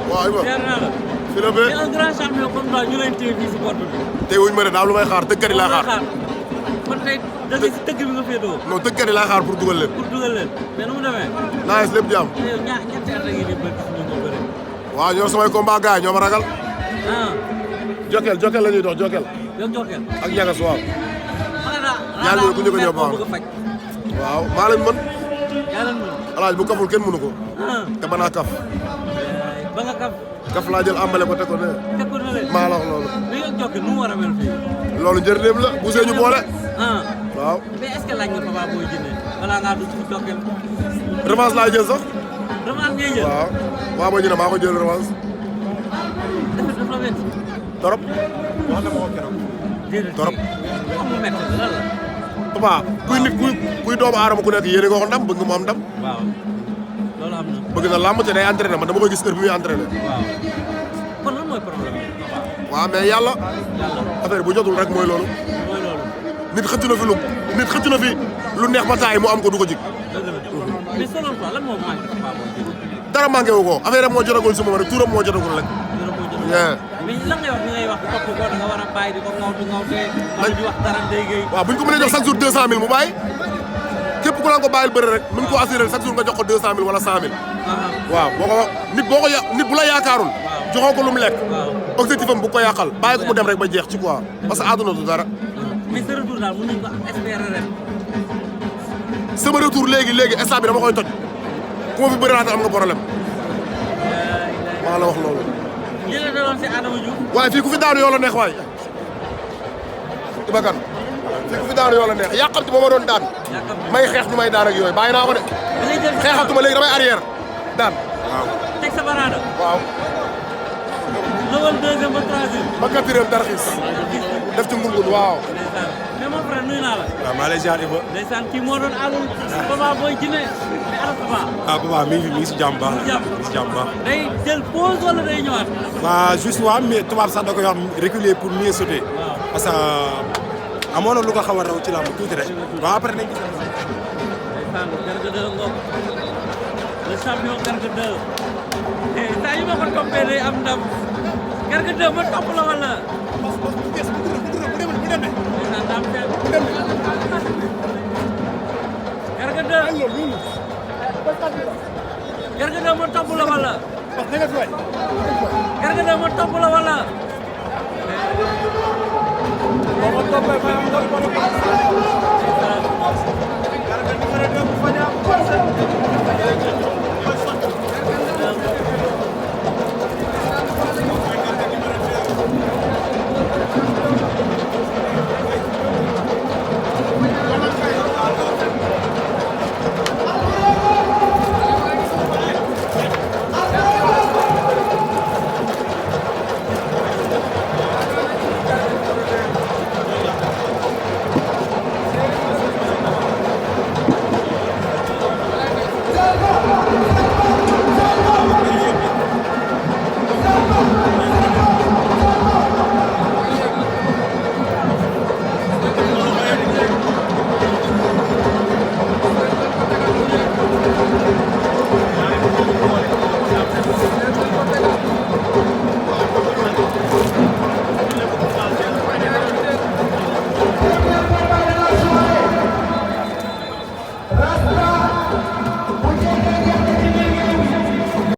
waaw aywa seer naa la. fi la bee. mais un grand champion comme ça ñu leen téye fii si porte bi. tey wuñ ma ne daal lu may xaar tëggkat yi laa xaar. kon tey da nga si tëgg bi nga féetoo. non tëggkat yi laa xaar pour dugal leen. pour dugal leen mais nu mu demee. naa yees lépp jàmm. yow ñetti at a ngi nii bëri suñu ko bëri. waaw ñoo samay combat gars yi ñoo ma ragal. ah. Jokal la ñuy dox Jokal. yow Jokal. ak ñagas waaw. ñaar ñooñu ku ñu ko ñëw baax waaw maa leen mën. yaa leen mën. alaaj bu kaful kenn mënu ko. te ba naa kaf. ba nga kaf. kaf laa jël ambale ko teg ko ne. teg ko ne leen maa la wax loolu. mais yow Jokal nu mu war a mel fii. loolu njëriñam la bu see ñu boole. waaw. mais est-ce que laaj nga Papa Boy Djiné balaa ngaa dugg ci Jokal. revanche laa jël sax. revanche ngay jël. waaw Papa Boy Djiné maa ko jël revanche. dafa la métti. torop. wax na ma ko keroog. déedéet torop. mu métti lan la. Papa kuy nit kuy doomu aadama ku nekk yéene nga ko ndam bëgg nga mu am ndam. waaw loolu am na. bëgg na làmb te day entraîné man dama koy gis heure bi muy entraîné. waaw kon lan mooy problème bi. waaw mais yàlla. affaire bu jotul rek mooy loolu. mooy loolu. nit xëcc na fi lu neex ba taay mu am ko du ko jig. dëgg la mais selon toi lan moo manqué Papa Boy Djiné. dara manqué wu ko affaire am moo jotagul si moom rek tuuram moo jotagul rek. mais lan ngay wax bi ngay wax topp ko da nga war a bàyyi di ko ŋawtee. di wax dara day géey. waaw bu ñu ko mënee jox chaque jour 200000 mu bàyyi képp ku laan ko bàyyil bëri rek mën ko assuré chaque jour nga jox ko 200000 wala 100000. waaw nit bu la yaakaarul. joxoo ko lu mu lekk. objectif am bu ko yàqal bàyyi ko mu dem rek ba jeex ci quoi parce que àdduna du dara. mais sa retour daal mën nañu ko espérer ren. sama retour léegi instant bi dama koy toj ku ma fi bëri naata am nga problème. maa la wax loolu. li la daloon si Adama Diouf. waaye fii ku fi daanu yoo la neex waaye. Iba Kane fii ku fi daanu yoo la neex yàqamti moo ma doon daan. may xeex ñu may daan ak yooyu bàyyi naa ko de. xeexatuma léegi damay arrière daan. waaw teg sa baraada. waaw. lowal deuxième ba troisième. ba quatrième tarxiis. def ci ngungun waaw. mais mon frère nuyu naa la. waaw maa lay ziar Iba. ndeysaan kii moo doon àll. Papa Boy Djiné mais ana Papa. Papa mi ngi si jàmm baax. mi ngi si jàmm baax. day jël pause wala day ñëwaat. waaw juste waaw mais tubaab sax da koy wax reculer pour mieux sauter. parce que amoon na lu ko xaw a raw ci làmb tuuti rek. waaw après nañ gis. ndeysaan Garga 2 ngoog le champion Garga 2. saa yu ma ko toppee day am ndam. Garga 2 ma topp la wala. Garga 2. Garga 2 ma topp la wala. Garga 2 ma topp la wala.